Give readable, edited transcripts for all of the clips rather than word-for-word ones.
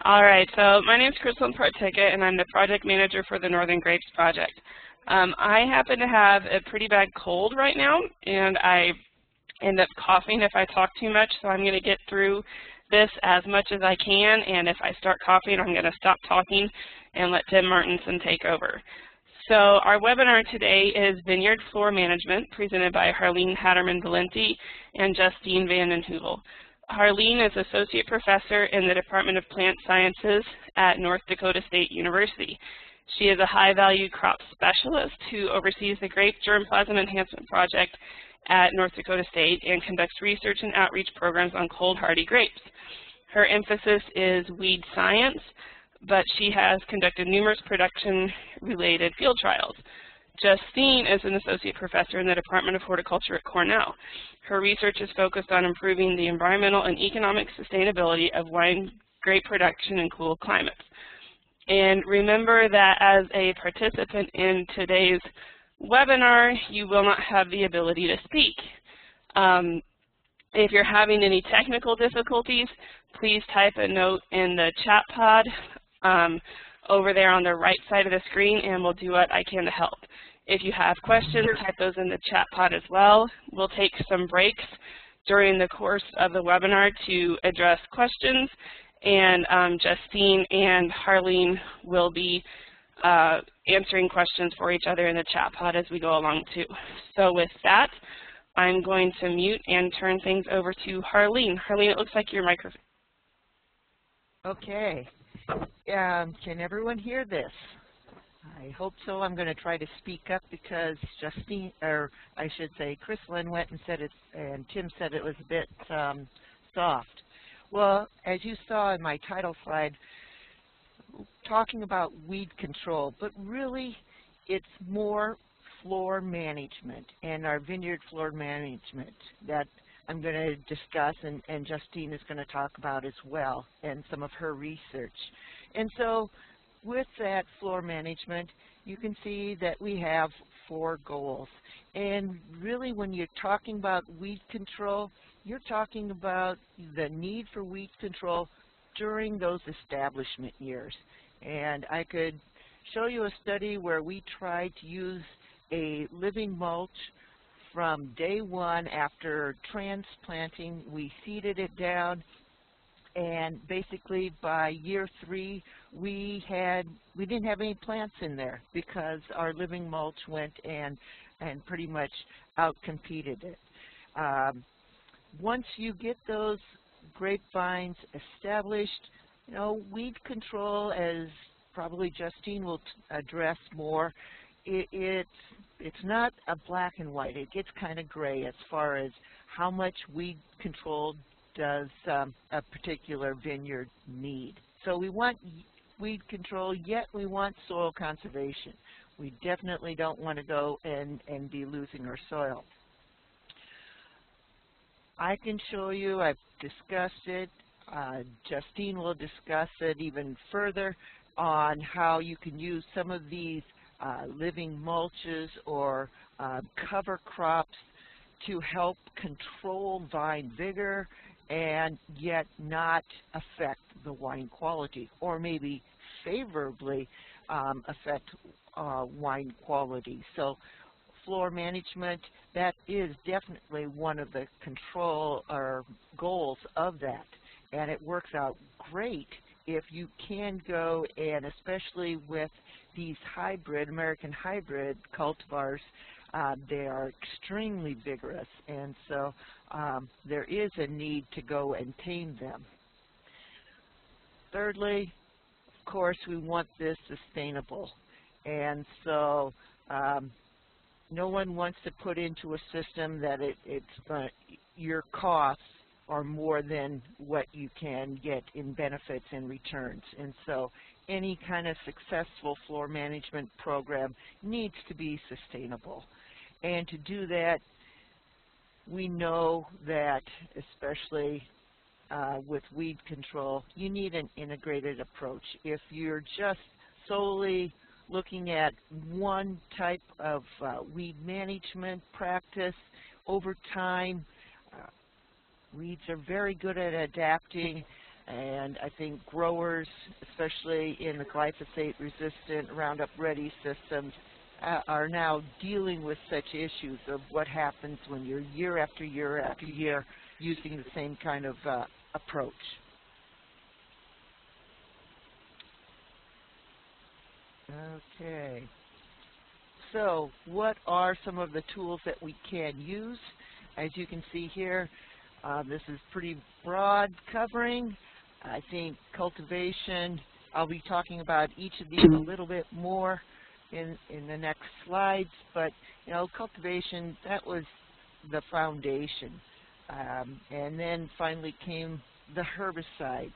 All right, so my name is Crystal Partickett, and I'm the project manager for the Northern Grapes Project. I happen to have a pretty bad cold right now, and I end up coughing if I talk too much, so I'm going to get through this as much as I can, and if I start coughing, I'm going to stop talking and let Tim Martinson take over. So our webinar today is Vineyard Floor Management, presented by Harleen Hatterman-Valenti and Justine Vanden Heuvel. Harleen is Associate Professor in the Department of Plant Sciences at North Dakota State University. She is a high-value crop specialist who oversees the Grape Germplasm Enhancement Project at North Dakota State and conducts research and outreach programs on cold-hardy grapes. Her emphasis is weed science, but she has conducted numerous production-related field trials. Justine is an associate professor in the Department of Horticulture at Cornell. Her research is focused on improving the environmental and economic sustainability of wine grape production in cool climates. And remember that as a participant in today's webinar, you will not have the ability to speak. If you're having any technical difficulties, please type a note in the chat pod over there on the right side of the screen, and we'll do what I can to help. If you have questions, type those in the chat pod as well. We'll take some breaks during the course of the webinar to address questions, and Justine and Harleen will be answering questions for each other in the chat pod as we go along too. So with that, I'm going to mute and turn things over to Harleen. Harleen, it looks like your microphone. Okay. Can everyone hear this? I hope so. I'm going to try to speak up because Justine, or I should say, Chrislyn went and said it, and Tim said it was a bit soft. Well, as you saw in my title slide, talking about weed control, but really it's more floor management and our vineyard floor management that I'm going to discuss, and Justine is going to talk about as well, and some of her research. And so with that floor management, you can see that we have 4 goals. And really when you're talking about weed control, you're talking about the need for weed control during those establishment years. And I could show you a study where we tried to use a living mulch from day 1 after transplanting. We seeded it down, and basically by year 3 we didn't have any plants in there because our living mulch went and pretty much outcompeted it. Once you get those grapevines established, you know, weed control, as probably Justine will address more, it's not a black and white. It gets kind of gray as far as how much weed control does a particular vineyard need. So we want weed control, yet we want soil conservation. We definitely don't want to go and be losing our soil. I can show you, I've discussed it, Justine will discuss it even further on how you can use some of these living mulches or cover crops to help control vine vigor and yet not affect the wine quality, or maybe favorably affect wine quality. So floor management, that is definitely one of the control or goals of that, and it works out great if you can go, and especially with these hybrid, American hybrid cultivars, they are extremely vigorous, and so there is a need to go and tame them. Thirdly, of course, we want this sustainable, and so no one wants to put into a system that your costs are more than what you can get in benefits and returns. And so any kind of successful floor management program needs to be sustainable. And to do that, we know that especially with weed control, you need an integrated approach. If you're just solely looking at one type of weed management practice, over time, weeds are very good at adapting. And I think growers, especially in the glyphosate-resistant Roundup Ready systems, are now dealing with such issues of what happens when you're year after year after year using the same kind of approach. Okay. So what are some of the tools that we can use? As you can see here, this is pretty broad covering. I think cultivation, I'll be talking about each of these a little bit more in the next slides, but you know, cultivation, that was the foundation. And then finally came the herbicides.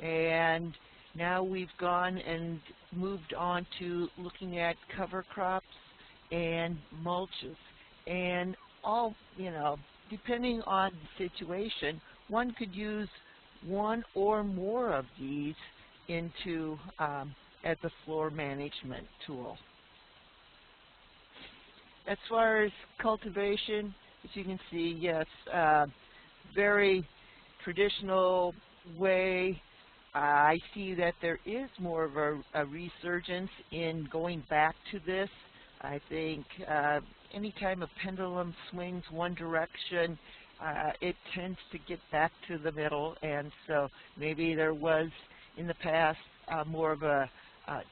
And now we've gone and moved on to looking at cover crops and mulches. And all, you know, depending on the situation, one could use one or more of these into as a floor management tool. As far as cultivation, as you can see, yes, very traditional way. I see that there is more of a resurgence in going back to this. I think anytime a pendulum swings one direction, it tends to get back to the middle, and so maybe there was in the past more of a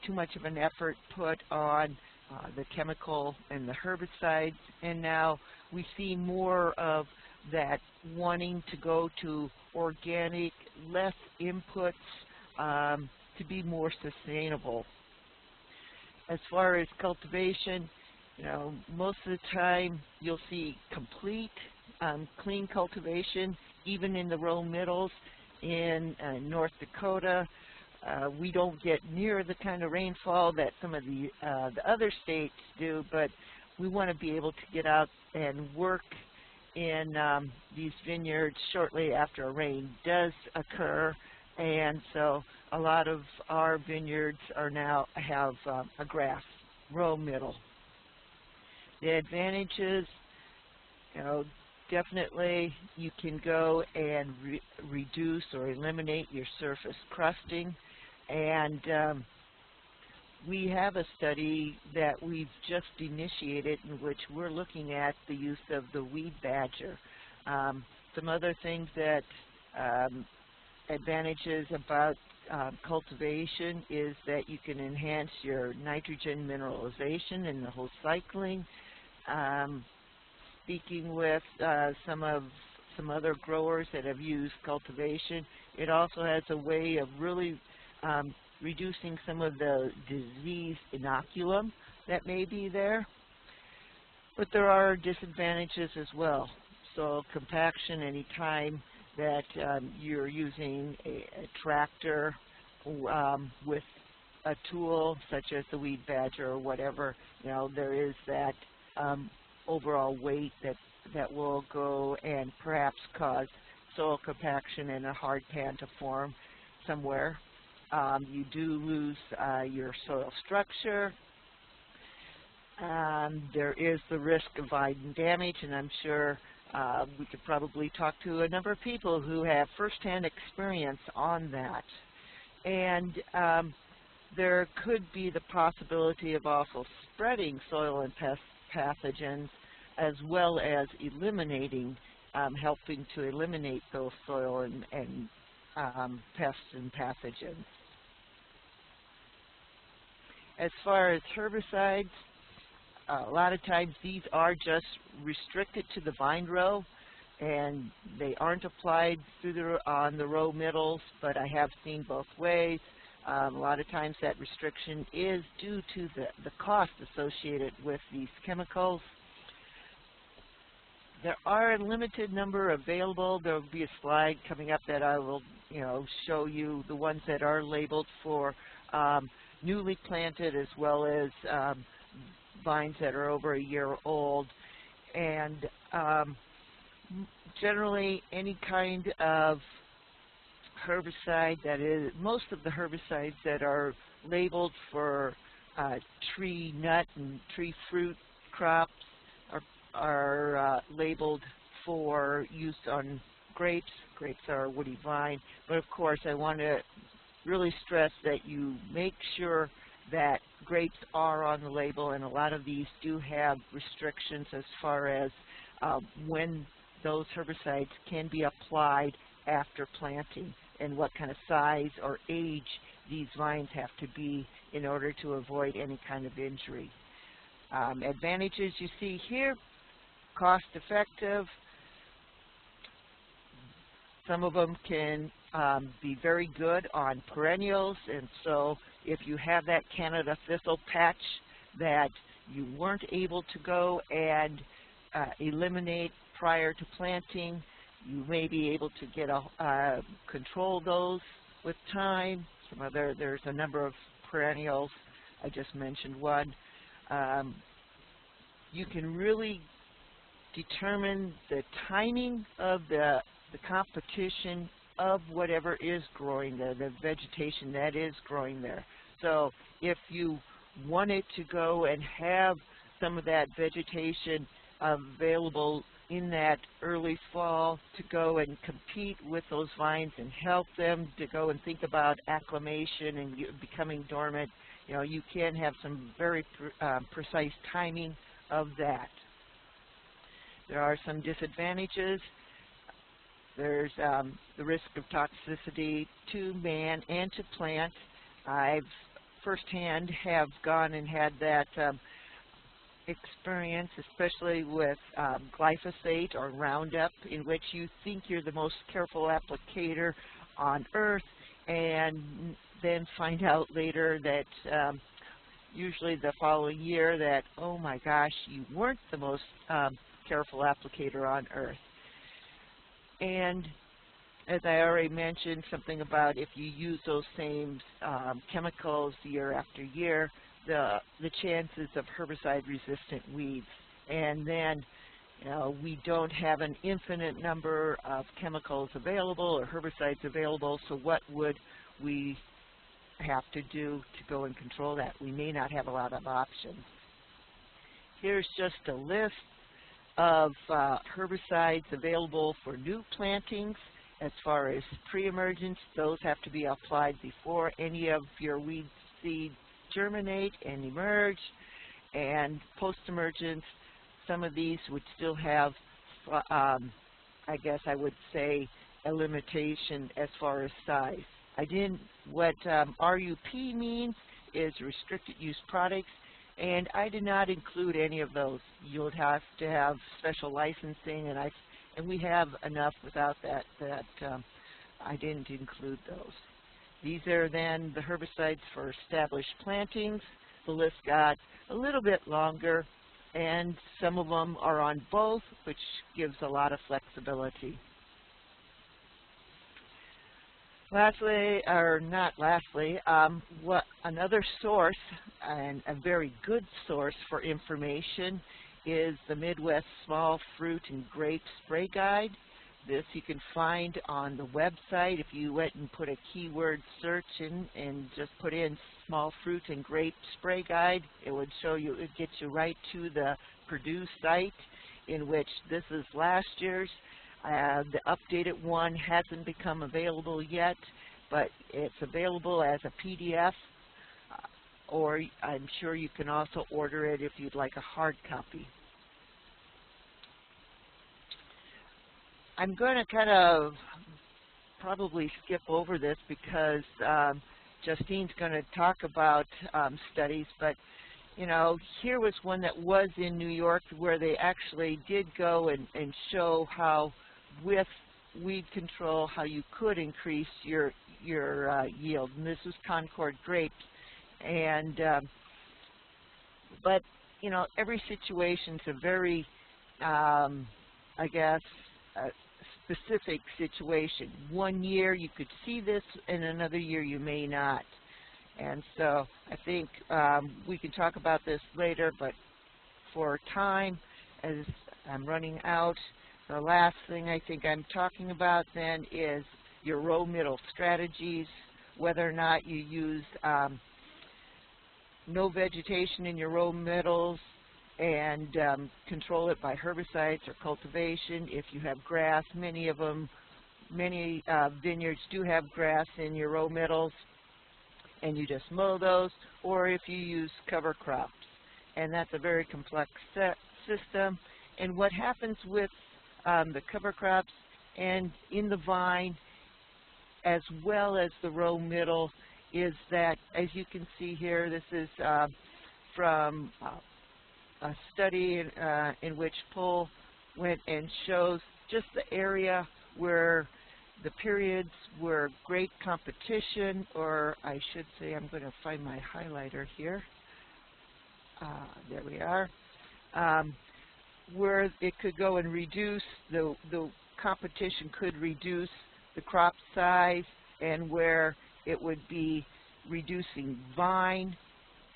too much of an effort put on the chemical and the herbicides, and now we see more of that wanting to go to organic, less inputs to be more sustainable. As far as cultivation, you know, most of the time you'll see complete clean cultivation, even in the row middles in North Dakota. We don't get near the kind of rainfall that some of the other states do, but we want to be able to get out and work in these vineyards shortly after a rain does occur, and so a lot of our vineyards are now have a grass row middle. The advantages, you know, definitely you can go and reduce or eliminate your surface crusting, and we have a study that we've just initiated in which we're looking at the use of the weed badger. Some other things that advantages about cultivation is that you can enhance your nitrogen mineralization and the whole cycling. Speaking with some other growers that have used cultivation, it also has a way of really reducing some of the disease inoculum that may be there. But there are disadvantages as well. So compaction, any time that you're using a tractor with a tool such as the weed badger or whatever, you know, there is that overall weight that will go and perhaps cause soil compaction and a hard pan to form somewhere. You do lose your soil structure. There is the risk of vine damage, and I'm sure we could probably talk to a number of people who have firsthand experience on that. And there could be the possibility of also spreading soil and pest pathogens, as well as eliminating, helping to eliminate those soil and pests and pathogens. As far as herbicides, a lot of times these are just restricted to the vine row, and they aren't applied through on the row middles, but I have seen both ways. A lot of times that restriction is due to the cost associated with these chemicals. There are a limited number available. There will be a slide coming up that I will, you know, show you the ones that are labeled for newly planted, as well as vines that are over a year old. And generally any kind of herbicide that is, most of the herbicides that are labeled for tree nut and tree fruit crops are labeled for use on grapes. Grapes are a woody vine, but of course I want to really stress that you make sure that grapes are on the label, and a lot of these do have restrictions as far as when those herbicides can be applied after planting and what kind of size or age these vines have to be in order to avoid any kind of injury. Advantages you see here: cost effective. Some of them can be very good on perennials, and so if you have that Canada thistle patch that you weren't able to go and eliminate prior to planting, you may be able to get control those with time. There's a number of perennials. I just mentioned one. You can really determine the timing of the competition of whatever is growing there, the vegetation that is growing there. So if you wanted to go and have some of that vegetation available in that early fall to go and compete with those vines and help them to go and think about acclimation and becoming dormant, you know, you can have some very precise timing of that. There are some disadvantages. There's the risk of toxicity to man and to plant. I've firsthand have gone and had that experience, especially with glyphosate or Roundup, in which you think you're the most careful applicator on earth, and then find out later that usually the following year that, oh my gosh, you weren't the most careful applicator on earth. And as I already mentioned, something about if you use those same chemicals year after year, the chances of herbicide-resistant weeds. And then, you know, we don't have an infinite number of chemicals available or herbicides available, so what would we have to do to go and control that? We may not have a lot of options. Here's just a list of herbicides available for new plantings. As far as pre-emergence, those have to be applied before any of your weed seeds germinate and emerge. And post-emergence, some of these would still have, I guess I would say, a limitation as far as size. What RUP means is restricted use products, and I did not include any of those. You'll have to have special licensing, and we have enough without that I didn't include those. These are then the herbicides for established plantings. The list got a little bit longer, and some of them are on both, which gives a lot of flexibility. Lastly, or not lastly, another source, and a very good source for information, is the Midwest Small Fruit and Grape Spray Guide. This you can find on the website. If you went and put a keyword search in and just put in Small Fruit and Grape Spray Guide, it would show you, it gets you right to the Purdue site, in which this is last year's. The updated one hasn't become available yet, but it's available as a PDF, or I'm sure you can also order it if you'd like a hard copy. I'm going to kind of probably skip over this because Justine's going to talk about studies, but you know, here was one that was in New York where they actually did go and show how with weed control, how you could increase your yield. And this was Concord grapes. And but you know, every situation's a very, I guess, specific situation. One year you could see this, and another year you may not. And so I think we can talk about this later, but for time, as I'm running out, the last thing I think I'm talking about then is your row middle strategies, whether or not you use no vegetation in your row middles and control it by herbicides or cultivation. If you have grass, many of them many vineyards do have grass in your row middles, and you just mow those, or if you use cover crops. And that's a very complex system. And what happens with the cover crops and in the vine, as well as the row middle, is that, as you can see here, this is from a study in which Paul went and shows just the area where the periods were great competition, or I should say, I'm going to find my highlighter here. There we are. Where it could go and reduce, the competition could reduce the crop size, and where it would be reducing vine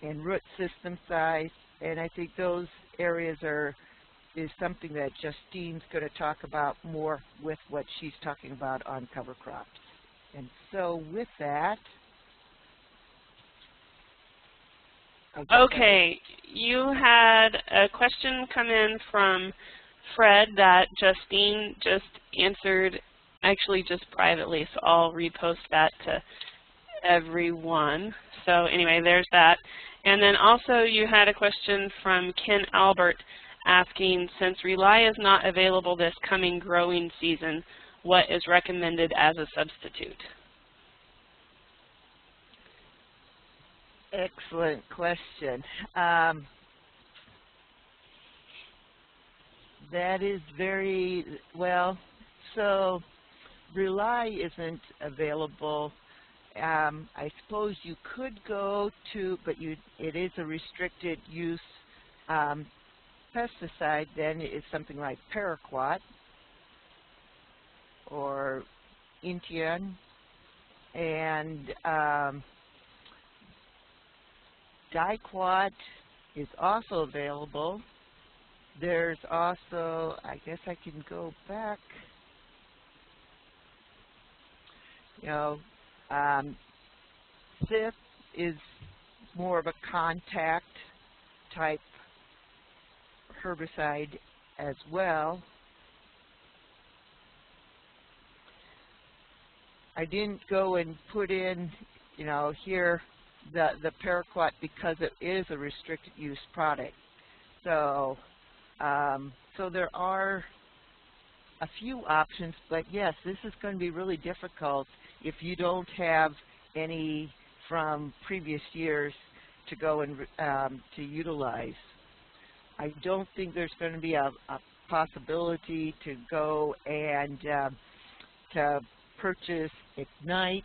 and root system size. And I think those areas is something that Justine's going to talk about more with what she's talking about on cover crops. And so with that, okay, you had a question come in from Fred that Justine just answered, actually just privately, so I'll repost that to everyone. So anyway, there's that. And then also you had a question from Ken Albert asking, since Rely is not available this coming growing season, what is recommended as a substitute? Excellent question. That is very, well, so Rely isn't available. I suppose you could go to, but it is a restricted use pesticide. Then it's something like paraquat or Intian, and diquat is also available. There's also, I guess I can go back, Sif is more of a contact type herbicide as well. I didn't go and put in, here the paraquat because it is a restricted use product. So, so there are a few options, but yes, this is going to be really difficult if you don't have any from previous years to go and to utilize. I don't think there's going to be a possibility to go and to purchase Ignite,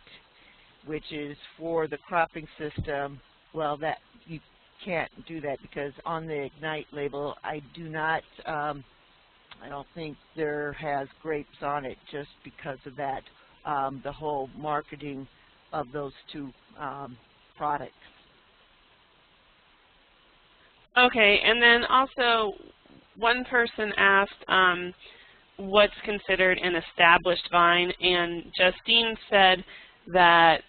which is for the cropping system. Well, that you can't do that because on the Ignite label, I don't think there has grapes on it, just because of that, the whole marketing of those two products. Okay, and then also one person asked what's considered an established vine, and Justine said that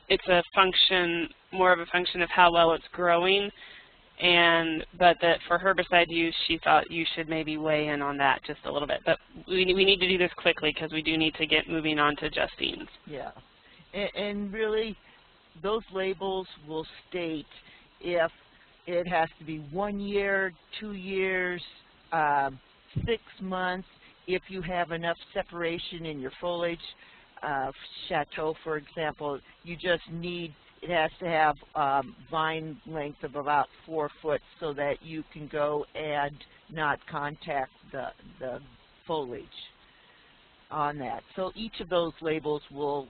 it's a function, more of a function of how well it's growing, but that for herbicide use, she thought you should maybe weigh in on that just a little bit. But we need to do this quickly because we do need to get moving on to Justine's. Yeah, and really, those labels will state if it has to be 1 year, 2 years, 6 months, if you have enough separation in your foliage. Chateau, for example, you just need, it has to have vine length of about 4 foot so that you can go and not contact the foliage on that. So each of those labels will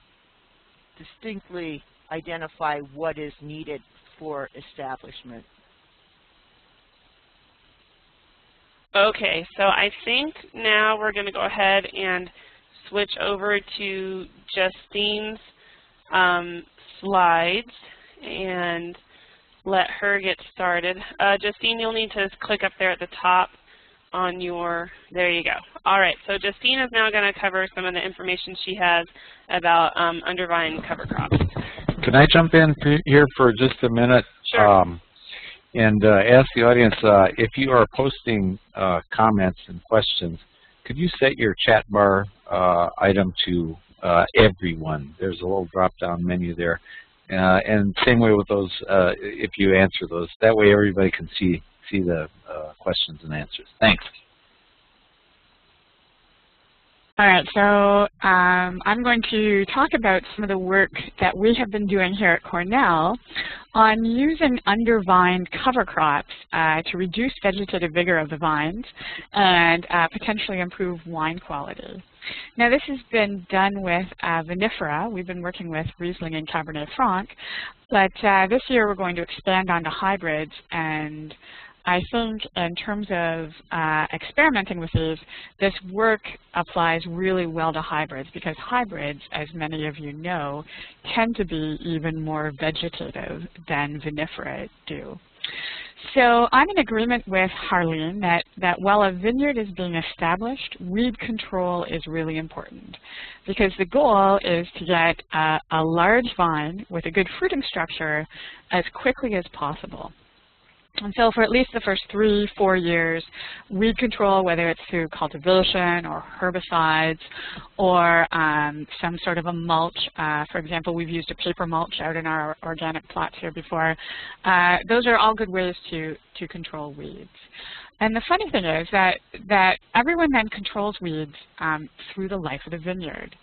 distinctly identify what is needed for establishment. Okay, so I think now we're going to go ahead and switch over to Justine's slides and let her get started. Justine, you'll need to click up there at the top on your, there you go. All right, so Justine is now going to cover some of the information she has about undervine cover crops. Can I jump in here for just a minute? Sure. And ask the audience, if you are posting comments and questions, could you set your chat bar item to everyone? There's a little drop-down menu there. And same way with those, if you answer those. That way everybody can see the questions and answers. Thanks. All right, so I'm going to talk about some of the work that we have been doing here at Cornell on using undervined cover crops to reduce vegetative vigor of the vines and potentially improve wine quality. Now, this has been done with vinifera. We've been working with Riesling and Cabernet Franc, but this year we're going to expand onto hybrids, and I think in terms of experimenting with these, this work applies really well to hybrids, because hybrids, as many of you know, tend to be even more vegetative than vinifera do. So I'm in agreement with Harleen that while a vineyard is being established, weed control is really important, because the goal is to get a large vine with a good fruiting structure as quickly as possible. And so for at least the first 3-4 years, weed control, whether it's through cultivation or herbicides or some sort of a mulch, for example, we've used a paper mulch out in our organic plots here before. Those are all good ways to control weeds. And the funny thing is that everyone then controls weeds through the life of the vineyard.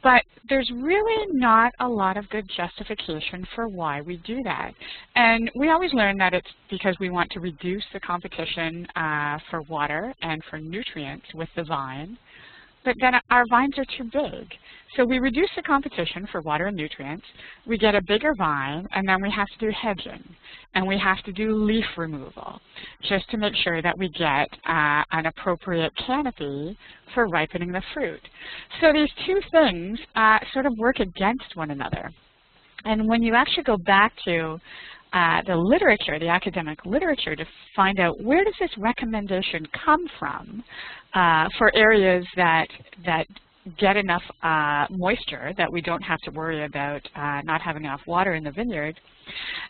But there's really not a lot of good justification for why we do that. And we always learn that it's because we want to reduce the competition for water and for nutrients with the vine. But then our vines are too big. So we reduce the competition for water and nutrients, we get a bigger vine, and then we have to do hedging. And we have to do leaf removal, just to make sure that we get an appropriate canopy for ripening the fruit. So these two things sort of work against one another. And when you actually go back to the literature, the academic literature, to find out where does this recommendation come from for areas that get enough moisture that we don't have to worry about not having enough water in the vineyard.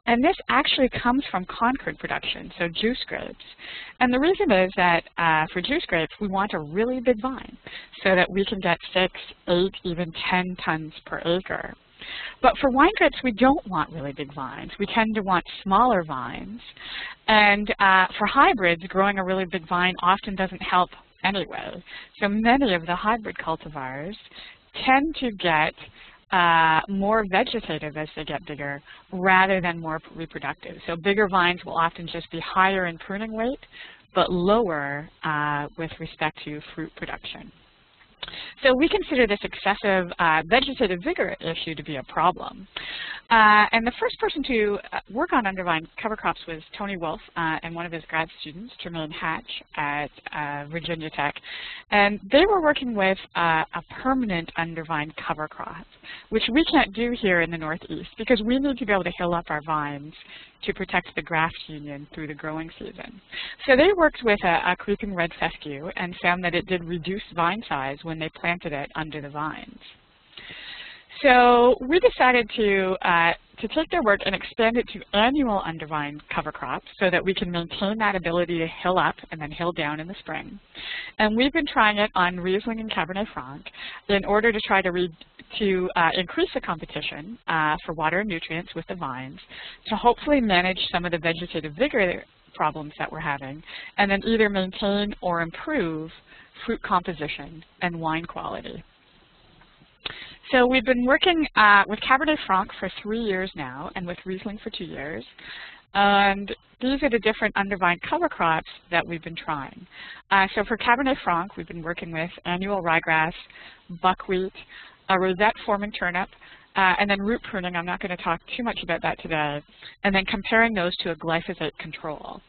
And this actually comes from Concord production, so juice grapes. And the reason is that for juice grapes, we want a really big vine so that we can get 6, 8, even 10 tons per acre. But for wine grapes, we don't want really big vines. We tend to want smaller vines. And for hybrids, growing a really big vine often doesn't help anyway. So many of the hybrid cultivars tend to get more vegetative as they get bigger rather than more reproductive. So bigger vines will often just be higher in pruning weight, but lower with respect to fruit production. So we consider this excessive vegetative vigor issue to be a problem. And the first person to work on undervined cover crops was Tony Wolf and one of his grad students, Jermaine Hatch, at Virginia Tech. And they were working with a permanent undervined cover crop, which we can't do here in the Northeast because we need to be able to hill up our vines to protect the graft union through the growing season. So they worked with a creeping red fescue and found that it did reduce vine size when they planted it under the vines. So we decided to take their work and expand it to annual undervined cover crops so that we can maintain that ability to hill up and then hill down in the spring. And we've been trying it on Riesling and Cabernet Franc in order to try to increase the competition for water and nutrients with the vines, to hopefully manage some of the vegetative vigor problems that we're having, and then either maintain or improve fruit composition and wine quality. So we've been working with Cabernet Franc for 3 years now, and with Riesling for 2 years. And these are the different undervined cover crops that we've been trying. So for Cabernet Franc, we've been working with annual ryegrass, buckwheat, a rosette-forming turnip, and then root pruning. I'm not going to talk too much about that today. And then comparing those to a glyphosate control.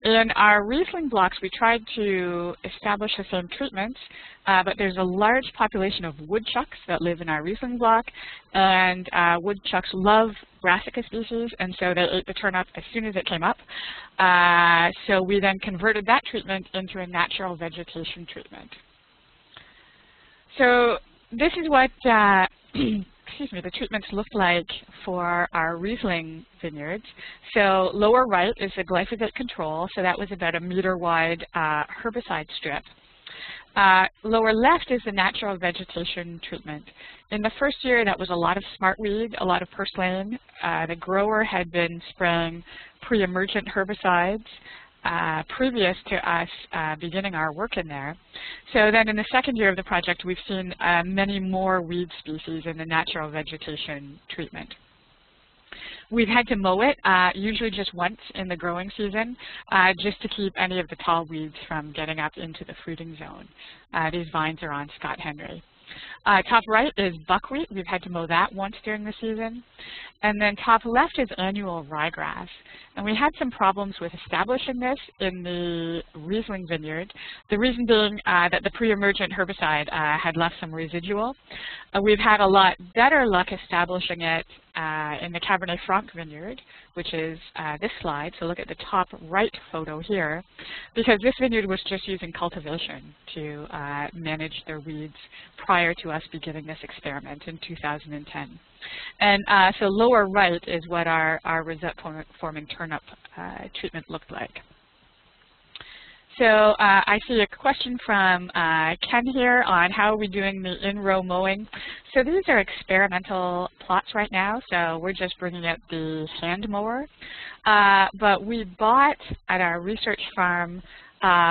In our Riesling blocks, we tried to establish the same treatments, but there's a large population of woodchucks that live in our Riesling block, and woodchucks love brassica species, and so they ate the turnip as soon as it came up. So we then converted that treatment into a natural vegetation treatment. So this is what excuse me, the treatments look like for our Riesling vineyards. So lower right is the glyphosate control. So that was about a meter-wide herbicide strip. Lower left is the natural vegetation treatment. In the first year, that was a lot of smartweed, a lot of purslane. The grower had been spraying pre-emergent herbicides previous to us beginning our work in there. So then in the second year of the project, we've seen many more weed species in the natural vegetation treatment. We've had to mow it, usually just once in the growing season, just to keep any of the tall weeds from getting up into the fruiting zone. These vines are on Scott Henry. Top right is buckwheat. We've had to mow that once during the season. And then top left is annual ryegrass. And we had some problems with establishing this in the Riesling vineyard. The reason being that the pre-emergent herbicide had left some residual. We've had a lot better luck establishing it in the Cabernet Franc vineyard, which is this slide. So look at the top right photo here, because this vineyard was just using cultivation to manage their weeds prior to us beginning this experiment in 2010. And so lower right is what our rosette-forming turnip treatment looked like. So I see a question from Ken here on how are we doing the in-row mowing. So these are experimental plots right now, so we're just bringing out the hand mower. But we bought at our research farm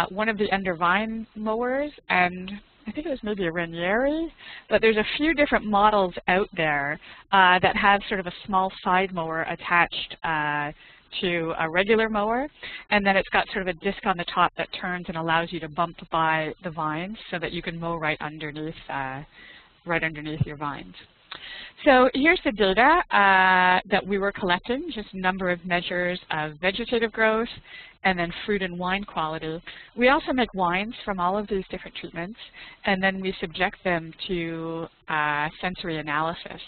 one of the under-vine mowers, and I think it was maybe a Ranieri, but there's a few different models out there that have sort of a small side mower attached to a regular mower, and then it's got sort of a disc on the top that turns and allows you to bump by the vines so that you can mow right underneath your vines. So here's the data that we were collecting, just a number of measures of vegetative growth and then fruit and wine quality. We also make wines from all of these different treatments, and then we subject them to sensory analysis.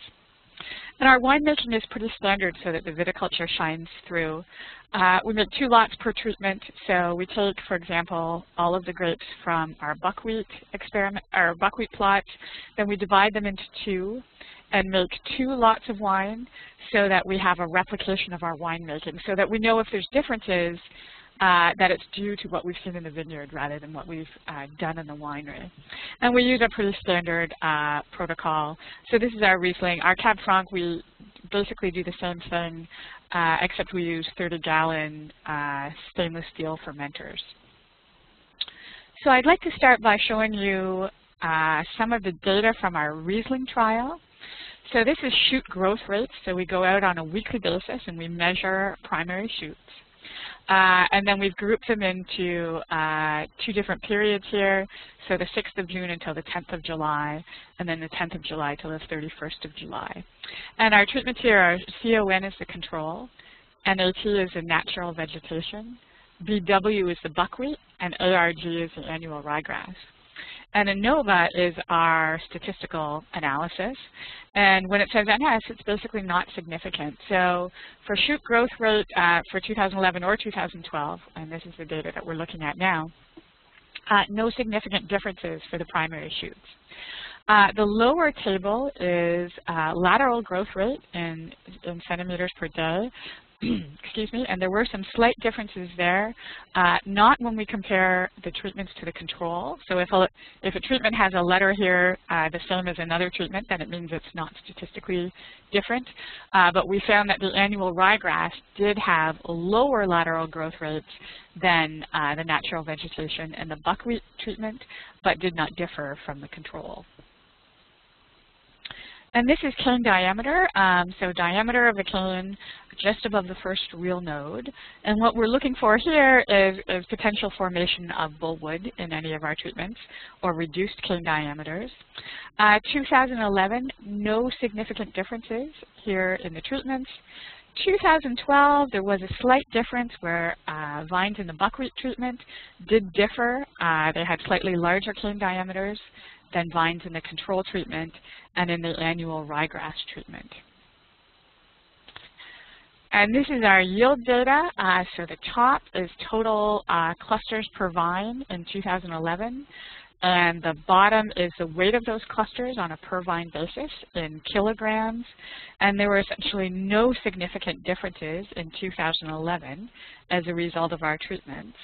And our winemaking is pretty standard so that the viticulture shines through. We make 2 lots per treatment, so we take, for example, all of the grapes from our buckwheat plots, then we divide them into 2 and make 2 lots of wine so that we have a replication of our winemaking, so that we know if there's differences that it's due to what we've seen in the vineyard rather than what we've done in the winery. And we use a pretty standard protocol. So this is our Riesling. Our Cab Franc, we basically do the same thing, except we use 30-gallon stainless steel fermenters. So I'd like to start by showing you some of the data from our Riesling trial. So this is shoot growth rates. So we go out on a weekly basis and we measure primary shoots. And then we've grouped them into 2 different periods here. So the 6th of June until the 10th of July, and then the 10th of July till the 31st of July. And our treatments here are CON is the control, NAT is the natural vegetation, BW is the buckwheat, and ARG is the annual ryegrass. And ANOVA is our statistical analysis. And when it says NS, it's basically not significant. So for shoot growth rate for 2011 or 2012, and this is the data that we're looking at now, no significant differences for the primary shoots. The lower table is lateral growth rate in centimeters per day. Excuse me, and there were some slight differences there, not when we compare the treatments to the control. So if a treatment has a letter here the same as another treatment, then it means it's not statistically different. But we found that the annual ryegrass did have lower lateral growth rates than the natural vegetation and the buckwheat treatment, but did not differ from the control. And this is cane diameter, so diameter of the cane just above the first real node. And what we're looking for here is potential formation of bullwood in any of our treatments or reduced cane diameters. 2011, no significant differences here in the treatments. 2012, there was a slight difference where vines in the buckwheat treatment did differ. They had slightly larger cane diameters than vines in the control treatment and in the annual ryegrass treatment. And this is our yield data. So the top is total clusters per vine in 2011. And the bottom is the weight of those clusters on a per vine basis in kilograms. And there were essentially no significant differences in 2011 as a result of our treatments.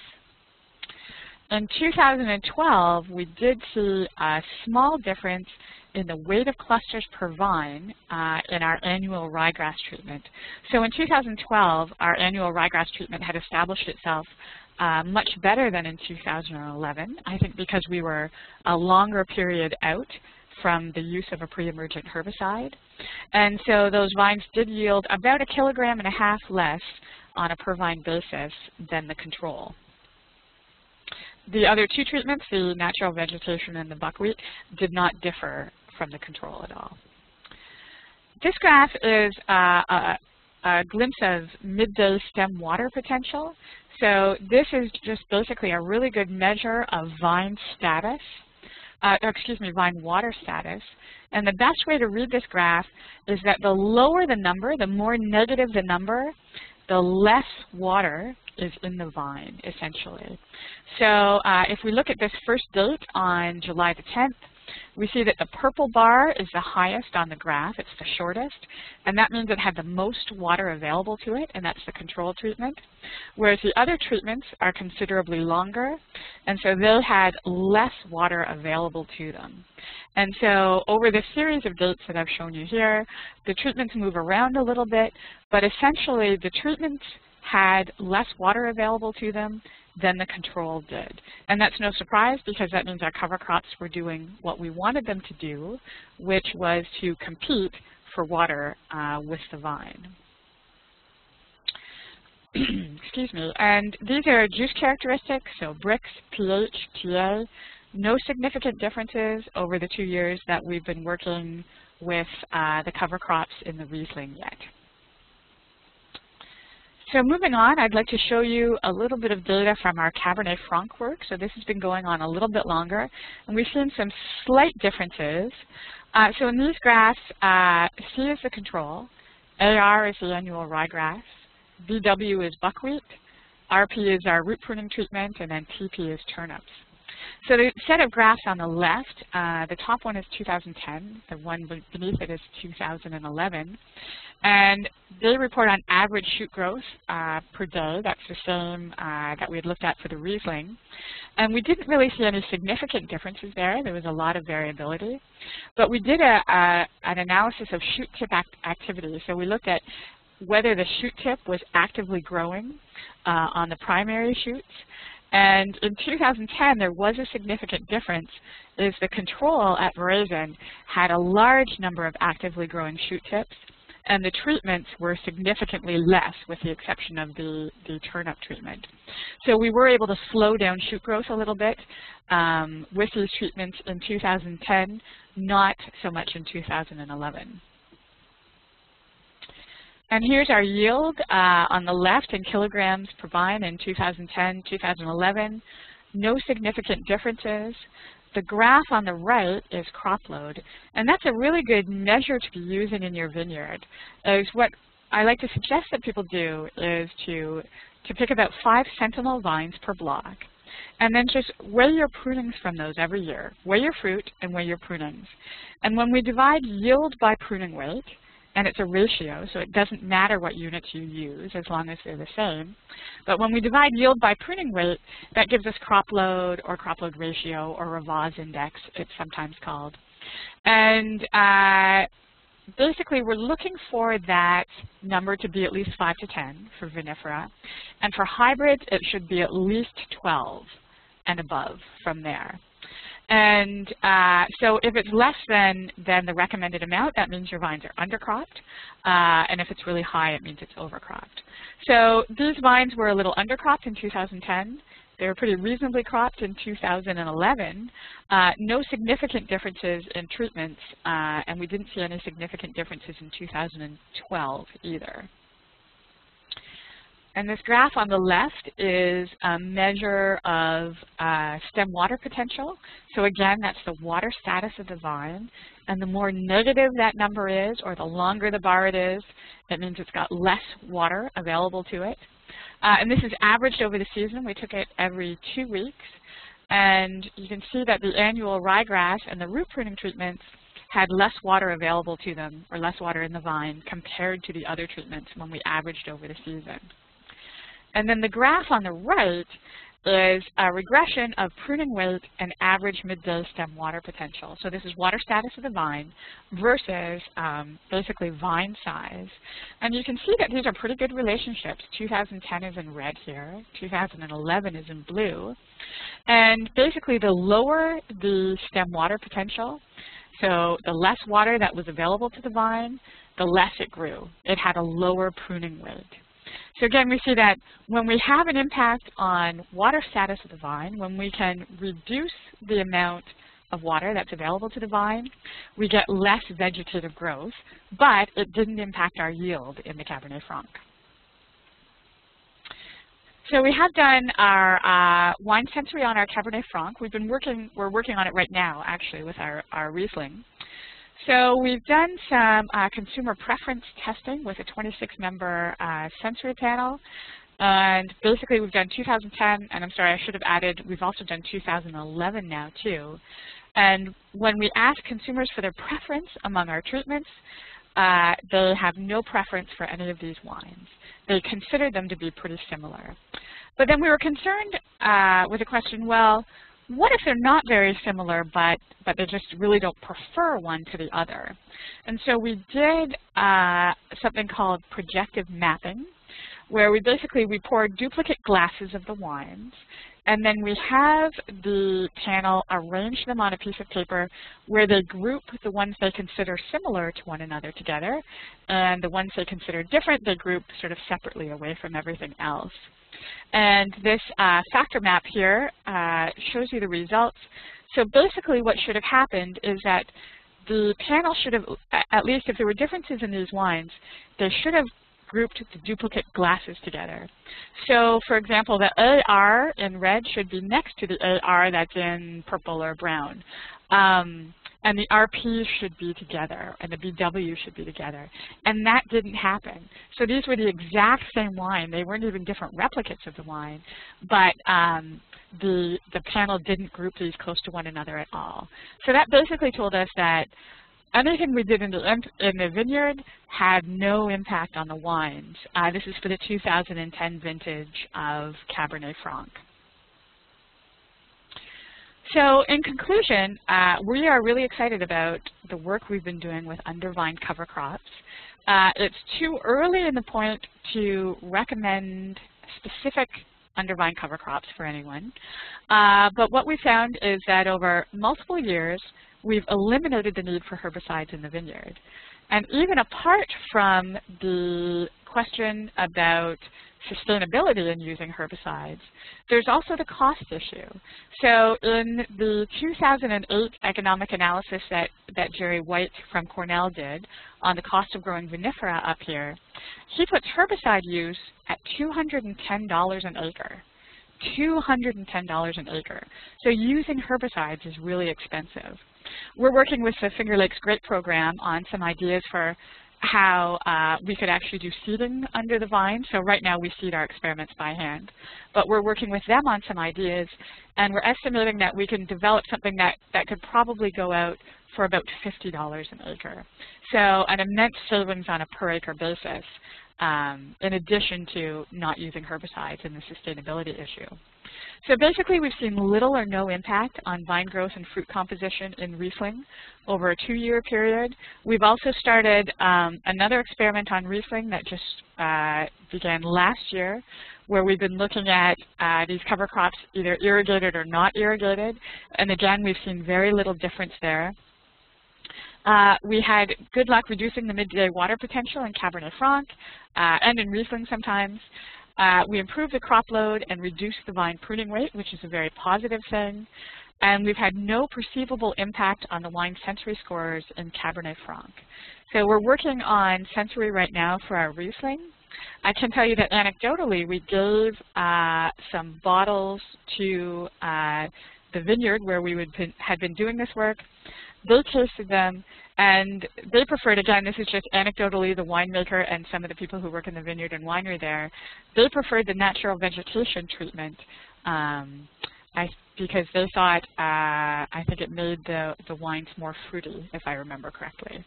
In 2012, we did see a small difference in the weight of clusters per vine in our annual ryegrass treatment. So in 2012, our annual ryegrass treatment had established itself much better than in 2011, I think because we were a longer period out from the use of a pre-emergent herbicide. And so those vines did yield about 1.5 kilograms less on a per vine basis than the control. The other two treatments, the natural vegetation and the buckwheat, did not differ from the control at all. This graph is a glimpse of midday stem water potential. So this is just basically a really good measure of vine status, vine water status. And the best way to read this graph is that the lower the number, the more negative the number, the less water is in the vine, essentially. So if we look at this first date on July the 10th, we see that the purple bar is the highest on the graph. It's the shortest, and that means it had the most water available to it, and that's the control treatment, whereas the other treatments are considerably longer, and so they had less water available to them. And so over the series of dates that I've shown you here, the treatments move around a little bit, but essentially the treatments had less water available to them than the control did. And that's no surprise because that means our cover crops were doing what we wanted them to do, which was to compete for water with the vine. Excuse me. And these are juice characteristics, so Brix, pH, TA. No significant differences over the 2 years that we've been working with the cover crops in the Riesling yet. So moving on, I'd like to show you a little bit of data from our Cabernet Franc work. So this has been going on a little bit longer, and we've seen some slight differences. So in these graphs, C is the control, AR is the annual ryegrass, BW is buckwheat, RP is our root pruning treatment, and then TP is turnips. So the set of graphs on the left, the top one is 2010, the one beneath it is 2011, and they report on average shoot growth per day. That's the same that we had looked at for the Riesling. And we didn't really see any significant differences there. There was a lot of variability. But we did an analysis of shoot tip activity. So we looked at whether the shoot tip was actively growing on the primary shoots. And in 2010, there was a significant difference, is the control at Verizon had a large number of actively growing shoot tips, and the treatments were significantly less, with the exception of the turnip treatment. So we were able to slow down shoot growth a little bit with these treatments in 2010, not so much in 2011. And here's our yield on the left in kilograms per vine in 2010, 2011. No significant differences. The graph on the right is crop load, and that's a really good measure to be using in your vineyard. Is what I like to suggest that people do is to pick about 5 sentinel vines per block, and then just weigh your prunings from those every year. Weigh your fruit and weigh your prunings. And when we divide yield by pruning weight, and it's a ratio, so it doesn't matter what units you use as long as they're the same. But when we divide yield by pruning weight, that gives us crop load or crop load ratio or Rava's index, it's sometimes called. And basically, we're looking for that number to be at least 5 to 10 for vinifera. And for hybrids, it should be at least 12 and above from there. And so if it's less than the recommended amount, that means your vines are undercropped. And if it's really high, it means it's overcropped. So these vines were a little undercropped in 2010. They were pretty reasonably cropped in 2011. No significant differences in treatments, and we didn't see any significant differences in 2012 either. And this graph on the left is a measure of stem water potential. So again, that's the water status of the vine. And the more negative that number is, or the longer the bar it is, that means it's got less water available to it. And this is averaged over the season. We took it every 2 weeks. And you can see that the annual ryegrass and the root pruning treatments had less water available to them, or less water in the vine, compared to the other treatments when we averaged over the season. And then the graph on the right is a regression of pruning weight and average midday stem water potential. So this is water status of the vine versus basically vine size. And you can see that these are pretty good relationships. 2010 is in red here, 2011 is in blue. And basically the lower the stem water potential, so the less water that was available to the vine, the less it grew. It had a lower pruning weight. So again, we see that when we have an impact on water status of the vine, when we can reduce the amount of water that's available to the vine, we get less vegetative growth, but it didn't impact our yield in the Cabernet Franc. So we have done our wine sensory on our Cabernet Franc. We're working on it right now, actually, with our Riesling. So we've done some consumer preference testing with a 26-member sensory panel. And basically we've done 2010, and I'm sorry, I should have added, we've also done 2011 now too. And when we ask consumers for their preference among our treatments, they have no preference for any of these wines. They consider them to be pretty similar. But then we were concerned with the question, well, what if they're not very similar, but they just really don't prefer one to the other? And so we did something called projective mapping, where we pour duplicate glasses of the wines, and then we have the panel arrange them on a piece of paper where they group the ones they consider similar to one another together, and the ones they consider different, they group sort of separately away from everything else. And this factor map here shows you the results. So basically what should have happened is that the panel should have, at least if there were differences in these wines, they should have grouped the duplicate glasses together. So for example, the AR in red should be next to the AR that's in purple or brown. And the RP should be together, and the BW should be together. And that didn't happen. So these were the exact same wine. They weren't even different replicates of the wine, but the panel didn't group these close to one another at all. So that basically told us that anything we did in the vineyard had no impact on the wines. This is for the 2010 vintage of Cabernet Franc. So in conclusion, we are really excited about the work we've been doing with undervine cover crops. It's too early in the point to recommend specific undervine cover crops for anyone. But what we found is that over multiple years, we've eliminated the need for herbicides in the vineyard. And even apart from the question about sustainability in using herbicides, there's also the cost issue. So in the 2008 economic analysis that Jerry White from Cornell did on the cost of growing vinifera up here, he puts herbicide use at $210 an acre. $210 an acre. So using herbicides is really expensive. We're working with the Finger Lakes Grape Program on some ideas for how we could actually do seeding under the vine. So right now we seed our experiments by hand. But we're working with them on some ideas, and we're estimating that we can develop something that could probably go out for about $50 an acre. So an immense savings on a per acre basis, in addition to not using herbicides and the sustainability issue. So basically we've seen little or no impact on vine growth and fruit composition in Riesling over a 2-year period. We've also started another experiment on Riesling that just began last year, where we've been looking at these cover crops either irrigated or not irrigated. And again, we've seen very little difference there. We had good luck reducing the midday water potential in Cabernet Franc and in Riesling sometimes. We improved the crop load and reduced the vine pruning weight, which is a very positive thing. And we've had no perceivable impact on the wine sensory scores in Cabernet Franc. So we're working on sensory right now for our Riesling. I can tell you that anecdotally, we gave some bottles to the vineyard where we had been doing this work. They tasted them, and they preferred, again, this is just anecdotally, the winemaker and some of the people who work in the vineyard and winery there, they preferred the natural vegetation treatment because they thought, I think it made the wines more fruity, if I remember correctly.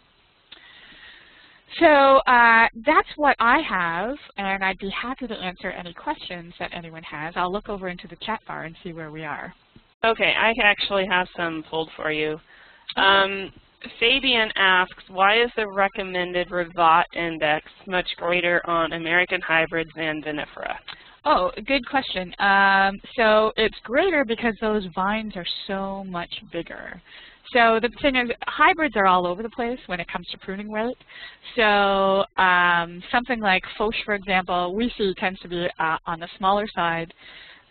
So that's what I have, and I'd be happy to answer any questions that anyone has. I'll look over into the chat bar and see where we are. Okay, I actually have some pulled for you. Fabian asks, why is the recommended Rivat index much greater on American hybrids than vinifera? Oh, good question. So it's greater because those vines are so much bigger. So the thing is, hybrids are all over the place when it comes to pruning rate. So something like Foch, for example, we see tends to be on the smaller side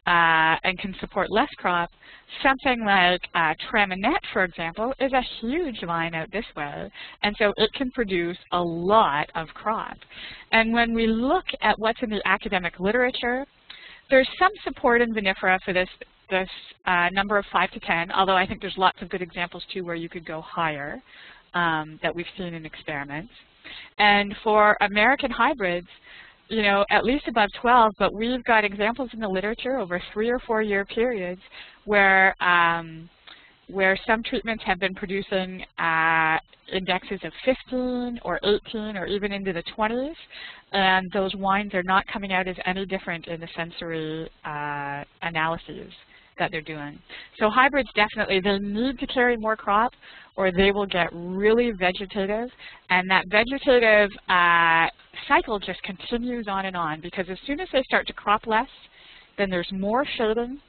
and can support less crop. Something like Traminette, for example, is a huge vine out this way, and so it can produce a lot of crop. And when we look at what's in the academic literature, there's some support in vinifera for this number of 5 to 10, although I think there's lots of good examples too where you could go higher that we've seen in experiments. And for American hybrids, you know, at least above 12, but we've got examples in the literature over 3 or 4 year periods where some treatments have been producing indexes of 15 or 18 or even into the 20s, and those wines are not coming out as any different in the sensory analyses that they're doing. So hybrids definitely, they need to carry more crop or they will get really vegetative, and that vegetative cycle just continues on and on, because as soon as they start to crop less, then there's more shading,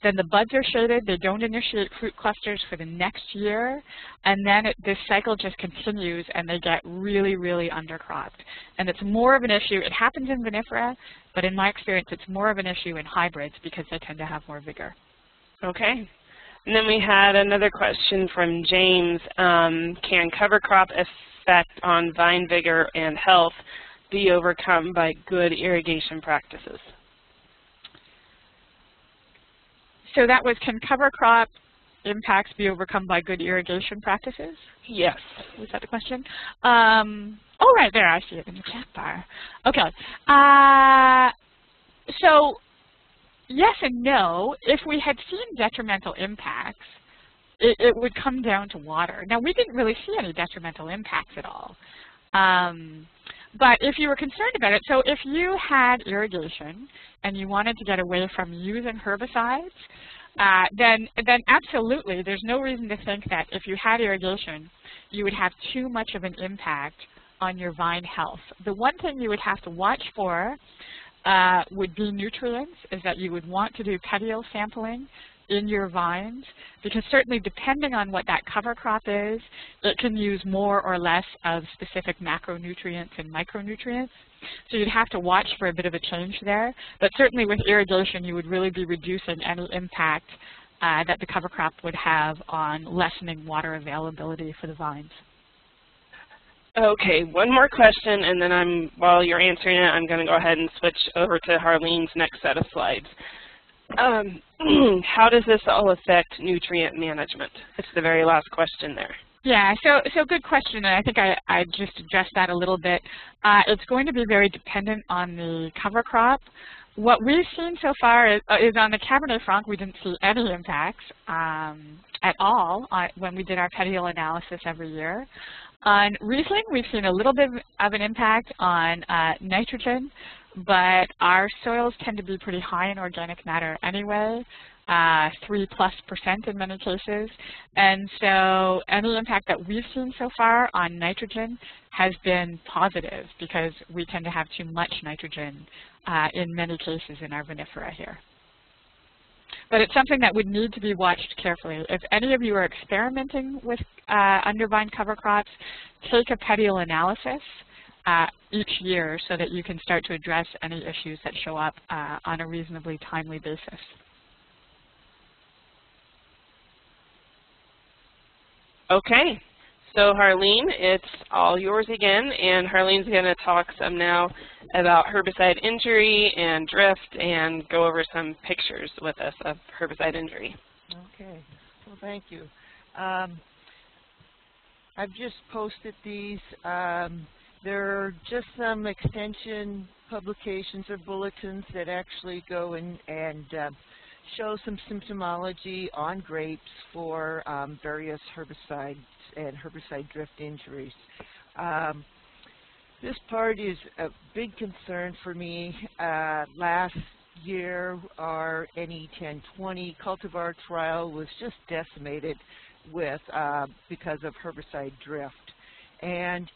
then the buds are shaded, they don't initiate fruit clusters for the next year, and then this cycle just continues and they get really, really undercropped. And it's more of an issue, it happens in vinifera, but in my experience it's more of an issue in hybrids because they tend to have more vigor. Okay. And then we had another question from James. Can cover crop effect on vine vigor and health be overcome by good irrigation practices? So that was, can cover crop impacts be overcome by good irrigation practices? Yes. Was that the question? Oh, right there, I see it in the chat bar. Okay. So yes and no. If we had seen detrimental impacts, it would come down to water. Now, we didn't really see any detrimental impacts at all. But if you were concerned about it, so if you had irrigation and you wanted to get away from using herbicides, then absolutely, there's no reason to think that if you had irrigation, you would have too much of an impact on your vine health. The one thing you would have to watch for would be nutrients, is that you would want to do petiole sampling in your vines, because certainly depending on what that cover crop is, it can use more or less of specific macronutrients and micronutrients. So you'd have to watch for a bit of a change there. But certainly with irrigation, you would really be reducing any impact that the cover crop would have on lessening water availability for the vines. Okay, one more question, and then while you're answering it, I'm going to go ahead and switch over to Harlene's next set of slides. How does this all affect nutrient management? It's the very last question there. Yeah, so good question, and I think I just addressed that a little bit. It's going to be very dependent on the cover crop. What we've seen so far is on the Cabernet Franc, we didn't see any impacts at all when we did our petiole analysis every year. On Riesling, we've seen a little bit of an impact on nitrogen, but our soils tend to be pretty high in organic matter anyway, 3+% in many cases. And so any impact that we've seen so far on nitrogen has been positive, because we tend to have too much nitrogen in many cases in our vinifera here. But it's something that would need to be watched carefully. If any of you are experimenting with undervine cover crops, take a petiole analysis each year so that you can start to address any issues that show up on a reasonably timely basis. Okay, so Harlene, it's all yours again, and Harlene's going to talk some now about herbicide injury and drift and go over some pictures with us of herbicide injury. Okay, well, thank you. I've just posted these. There are just some extension publications or bulletins that actually go and show some symptomology on grapes for various herbicides and herbicide drift injuries. This part is a big concern for me. Last year, our NE 1020 cultivar trial was just decimated with because of herbicide drift. And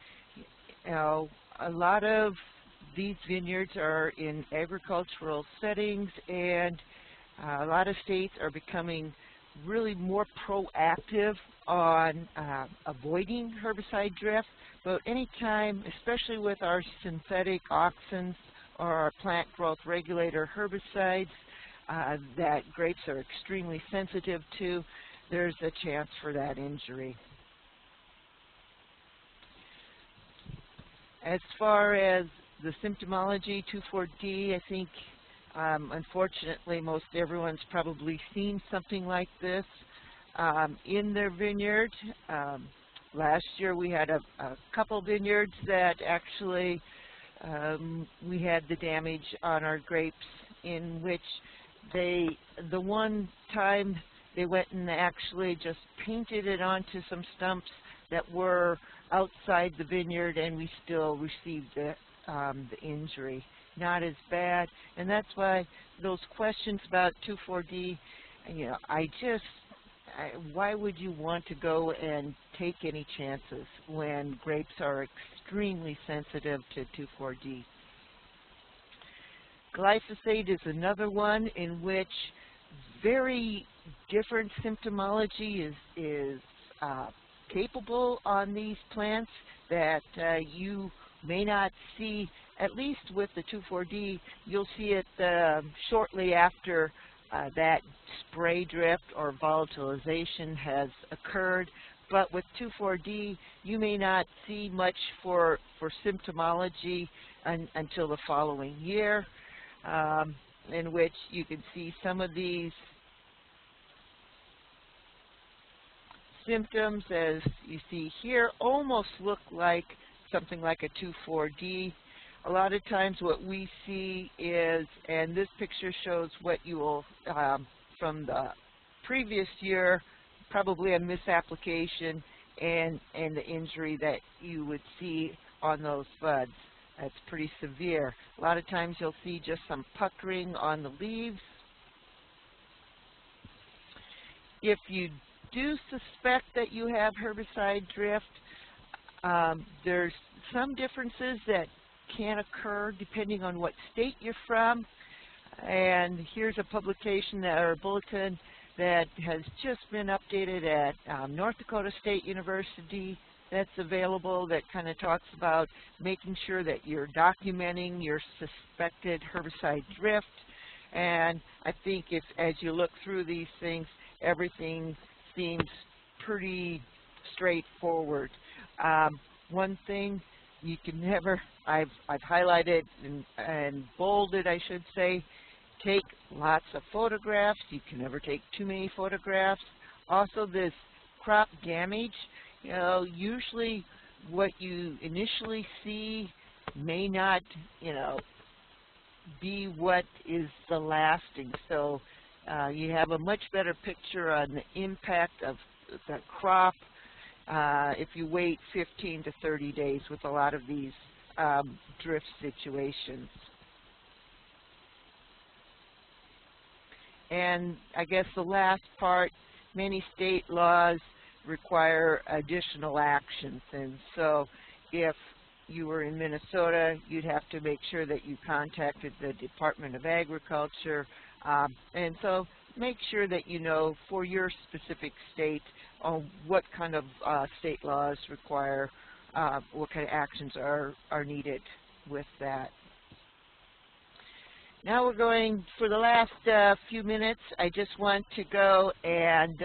you know, a lot of these vineyards are in agricultural settings, and a lot of states are becoming really more proactive on avoiding herbicide drift. But anytime, especially with our synthetic auxins or our plant growth regulator herbicides that grapes are extremely sensitive to, there's a chance for that injury. As far as the symptomology, 2,4-D, I think unfortunately most everyone's probably seen something like this in their vineyard. Last year we had a couple vineyards that actually we had the damage on our grapes, in which the one time they went and actually just painted it onto some stumps that were outside the vineyard, and we still received the injury. Not as bad, and that's why those questions about 2,4-D, you know, why would you want to go and take any chances when grapes are extremely sensitive to 2,4-D? Glyphosate is another one in which very different symptomology is capable on these plants that you may not see. At least with the 2,4-D, you'll see it shortly after that spray drift or volatilization has occurred. But with 2,4-D, you may not see much for symptomology until the following year, in which you can see some of these symptoms, as you see here, almost look like something like a 2,4-D. A lot of times what we see is, and this picture shows what you will, from the previous year, probably a misapplication and the injury that you would see on those buds. That's pretty severe. A lot of times you'll see just some puckering on the leaves. If you do suspect that you have herbicide drift, there's some differences that can occur depending on what state you're from. And here's a publication or a bulletin that has just been updated at North Dakota State University that's available, that kind of talks about making sure that you're documenting your suspected herbicide drift. And I think if, as you look through these things, everything seems pretty straightforward. One thing you can never, I've highlighted and bolded, I should say, take lots of photographs. You can never take too many photographs. Also, this crop damage, you know, usually what you initially see may not, you know, be what is the lasting. So you have a much better picture on the impact of the crop if you wait 15 to 30 days with a lot of these drift situations. And I guess the last part, many state laws require additional actions. And so if you were in Minnesota, you'd have to make sure that you contacted the Department of Agriculture. And so make sure that you know for your specific state what kind of state laws require, what kind of actions are needed with that. Now we're going, for the last few minutes, I just want to go and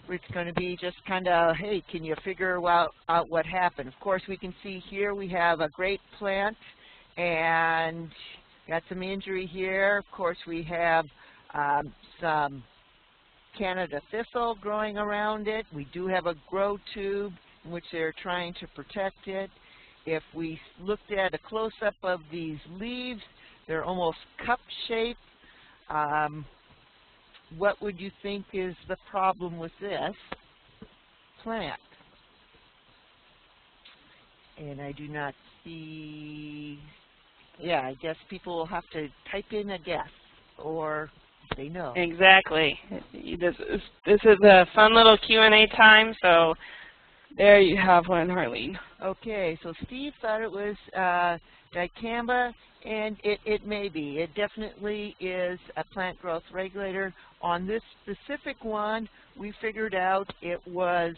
it's going to be just kind of, hey, can you figure out what happened? Of course, we can see here we have a grape plant and got some injury here. Of course, we have some Canada thistle growing around it. We do have a grow tube in which they're trying to protect it. If we looked at a close-up of these leaves, they're almost cup-shaped. What would you think is the problem with this plant? And I do not see, yeah, I guess people will have to type in a guess or say no. Exactly. This is a fun little Q&A time, so there you have one, Harleen. Okay, so Steve thought it was dicamba, and it may be. It definitely is a plant growth regulator. On this specific one, we figured out it was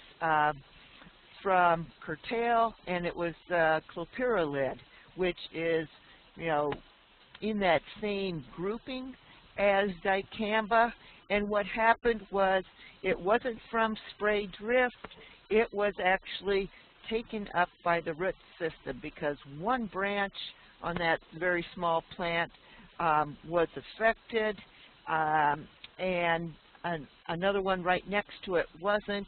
from curtail, and it was clopyralid, which is, you know, in that same grouping as dicamba. And what happened was it wasn't from spray drift, it was actually taken up by the root system, because one branch on that very small plant was affected, and another one right next to it wasn't.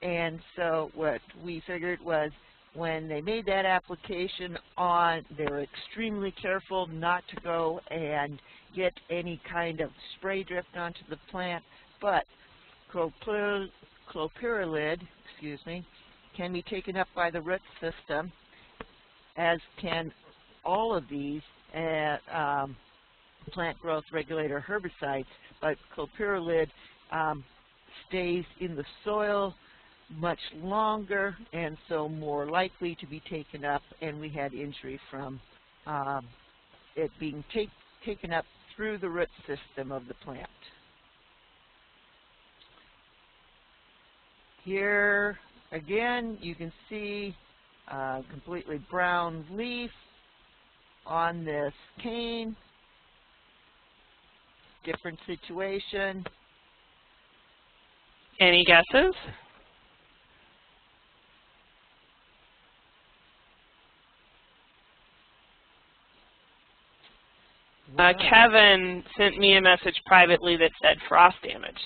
And so what we figured was, when they made that application on, they were extremely careful not to go and get any kind of spray drift onto the plant, but clopyralid, can be taken up by the root system, as can all of these plant growth regulator herbicides, but clopyralid stays in the soil much longer, and so more likely to be taken up, and we had injury from it being taken up through the root system of the plant. Here again, you can see completely brown leaf on this cane. Different situation. Any guesses? Kevin sent me a message privately that said frost damage.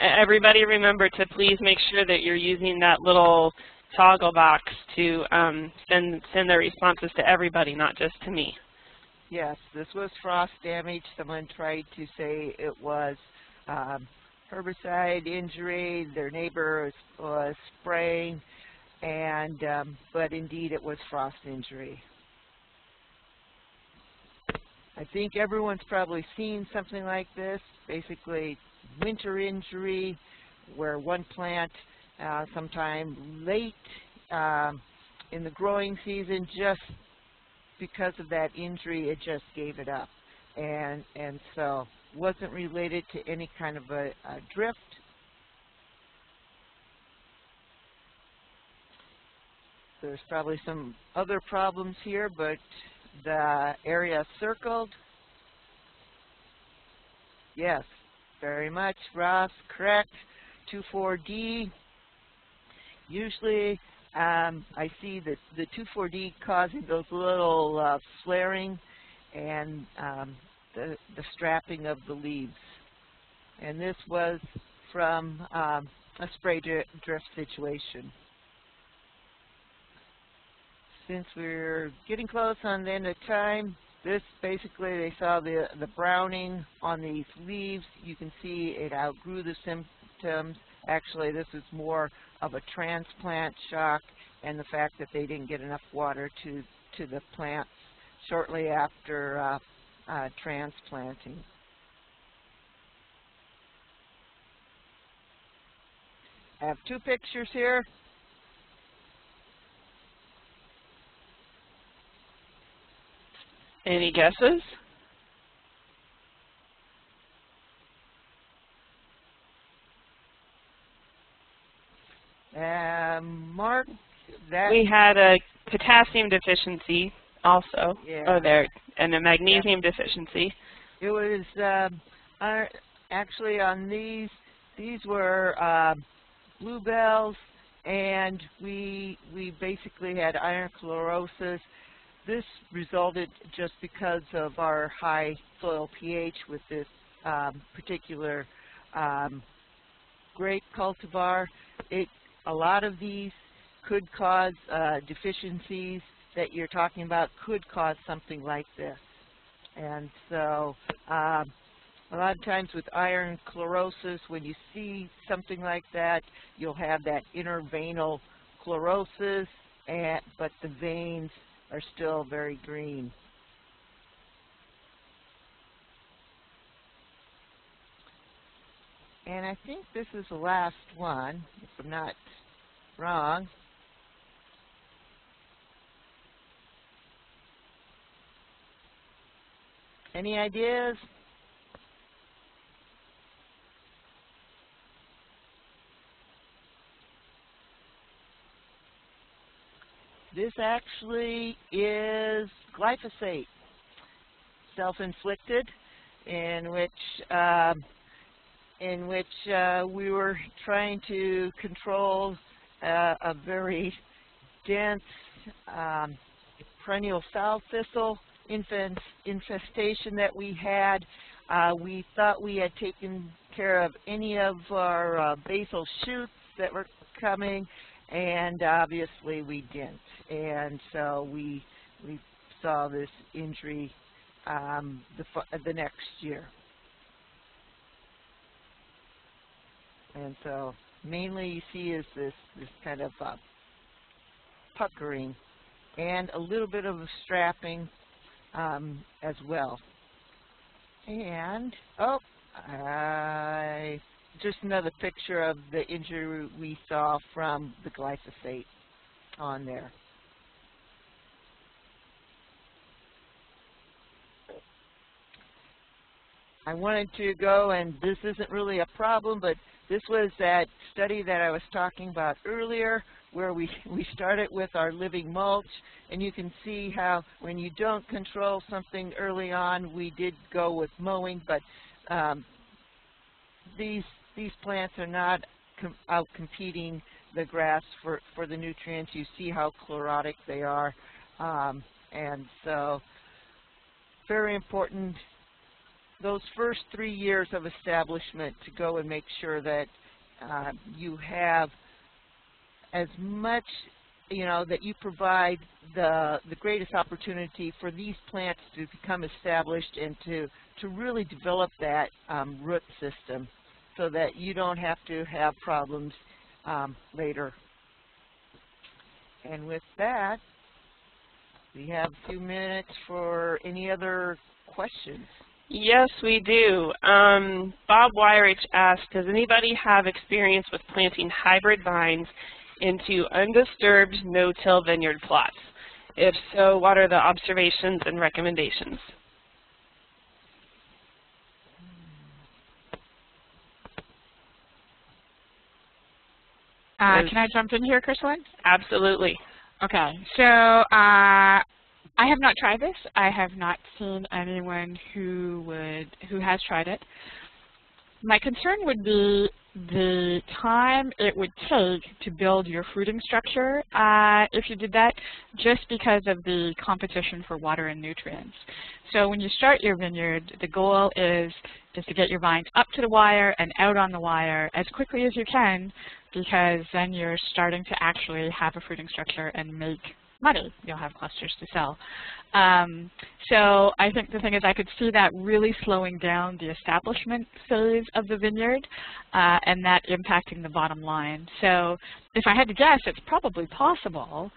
Everybody remember to please make sure that you're using that little toggle box to send the responses to everybody, not just to me. Yes, this was frost damage. Someone tried to say it was herbicide injury. Their neighbor was spraying, and but indeed it was frost injury. I think everyone's probably seen something like this, basically winter injury, where one plant sometime late in the growing season, just because of that injury, it just gave it up. And so wasn't related to any kind of a drift. There's probably some other problems here, but the area circled, yes, very much. Ross, correct. 2,4-D. Usually I see that the 2,4-D causing those little flaring and the strapping of the leaves. And this was from a spray drift situation. Since we're getting close on the end of time, this basically, they saw the browning on these leaves. You can see it outgrew the symptoms. Actually, this is more of a transplant shock, and the fact that they didn't get enough water to the plants shortly after transplanting. I have two pictures here. Any guesses? Mark, that we had a potassium deficiency also, and a magnesium deficiency. It was actually on these were bluebells, and we basically had iron chlorosis. This resulted just because of our high soil pH with this particular grape cultivar. A lot of these could cause deficiencies that you're talking about, could cause something like this. And so a lot of times with iron chlorosis, when you see something like that, you'll have that intervenal chlorosis, but the veins are still very green. And I think this is the last one, if I'm not wrong. Any ideas? This actually is glyphosate, self-inflicted, in which we were trying to control a very dense perennial foul thistle infestation that we had. We thought we had taken care of any of our basal shoots that were coming, and obviously we didn't. And so we saw this injury the next year. And so mainly you see is this kind of puckering and a little bit of strapping as well. And just another picture of the injury we saw from the glyphosate on there. I wanted to go, and this isn't really a problem, but this was that study that I was talking about earlier, where we started with our living mulch, and you can see how when you don't control something early on, we did go with mowing, but these plants are not out competing the grass for the nutrients. You see how chlorotic they are, and so very important those first 3 years of establishment to go and make sure that you have as much, that you provide the greatest opportunity for these plants to become established and to really develop that root system so that you don't have to have problems later. And with that, we have a few minutes for any other questions. Yes, we do. Bob Weirich asked, does anybody have experience with planting hybrid vines into undisturbed no-till vineyard plots? If so, what are the observations and recommendations? Can I jump in here, Kristlyn? Absolutely. Okay, so I have not tried this. I have not seen anyone who has tried it. My concern would be the time it would take to build your fruiting structure if you did that, just because of the competition for water and nutrients. So when you start your vineyard, the goal is to get your vines up to the wire and out on the wire as quickly as you can, because then you're starting to actually have a fruiting structure and make money. You'll have clusters to sell. So I think the thing is I could see that really slowing down the establishment phase of the vineyard and that impacting the bottom line. So if I had to guess, it's probably possible.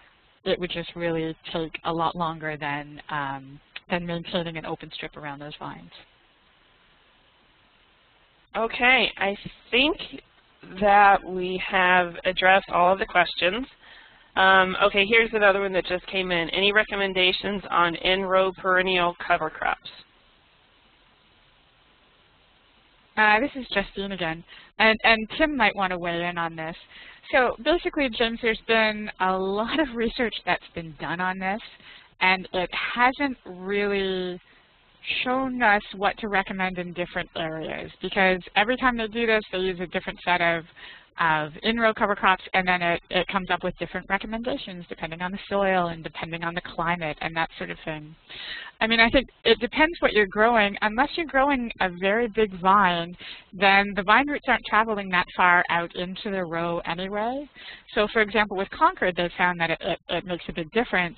It would just really take a lot longer than maintaining an open strip around those vines. Okay, I think that we have addressed all of the questions. Okay, here's another one that just came in. Any recommendations on in-row perennial cover crops? This is Justine again, and Tim might want to weigh in on this. So basically, James, there's been a lot of research that's been done on this, and it hasn't really shown us what to recommend in different areas, because every time they do this, they use a different set of in-row cover crops, and then it comes up with different recommendations depending on the soil and depending on the climate and that sort of thing. I mean, I think it depends what you're growing. Unless you're growing a very big vine, then the vine roots aren't traveling that far out into the row anyway. So for example, with Concord, they found that it makes a big difference.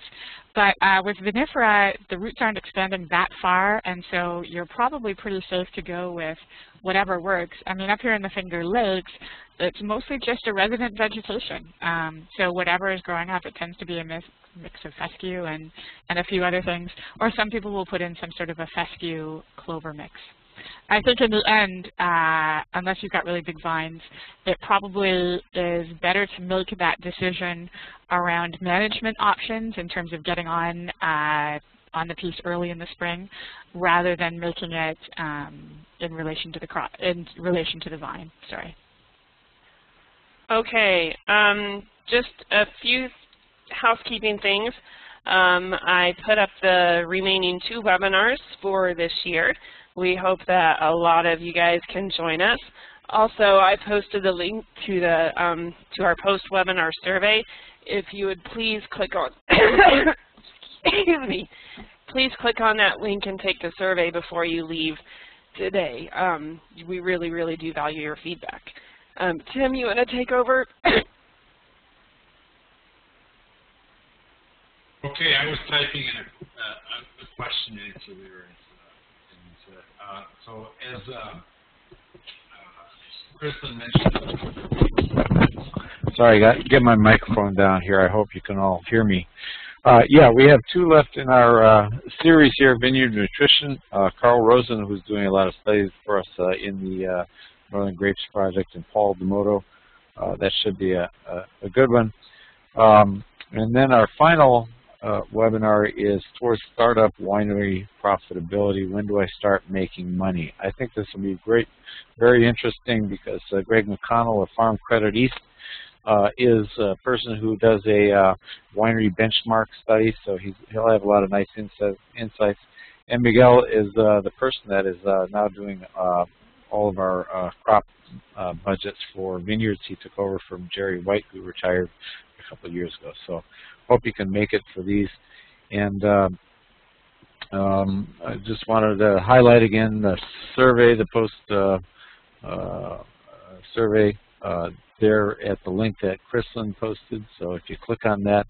But with vinifera, the roots aren't expanding that far, and so you're probably pretty safe to go with whatever works. I mean, up here in the Finger Lakes, it's mostly just a resident vegetation. So whatever is growing up, it tends to be a mix of fescue and a few other things. Or some people will put in some sort of a fescue clover mix. I think in the end, unless you've got really big vines, it probably is better to make that decision around management options in terms of getting on the piece early in the spring, rather than making it in relation to the crop, in relation to the vine. Sorry. Okay, just a few housekeeping things. I put up the remaining 2 webinars for this year. We hope that a lot of you guys can join us. Also, I posted the link to the to our post-webinar survey. If you would please click on excuse me, please click on that link and take the survey before you leave today. We really, really do value your feedback. Tim, you want to take over? Okay, I was typing in a question and answer there. So as Kristen mentioned, sorry, I got to get my microphone down here. I hope you can all hear me. Yeah, we have 2 left in our series here, Vineyard Nutrition. Carl Rosen, who's doing a lot of studies for us in the Northern Grapes Project, and Paul D'Amoto. That should be a good one. And then our final webinar is towards startup winery profitability. When do I start making money? I think this will be great, very interesting, because Greg McConnell of Farm Credit East is a person who does a winery benchmark study, so he'll have a lot of nice insights. And Miguel is the person that is now doing all of our crop budgets for vineyards. He took over from Jerry White, who retired a couple of years ago. So hope you can make it for these. And I just wanted to highlight again the survey, the post survey there at the link that Chrislyn posted. So if you click on that,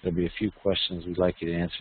there'll be a few questions we'd like you to answer.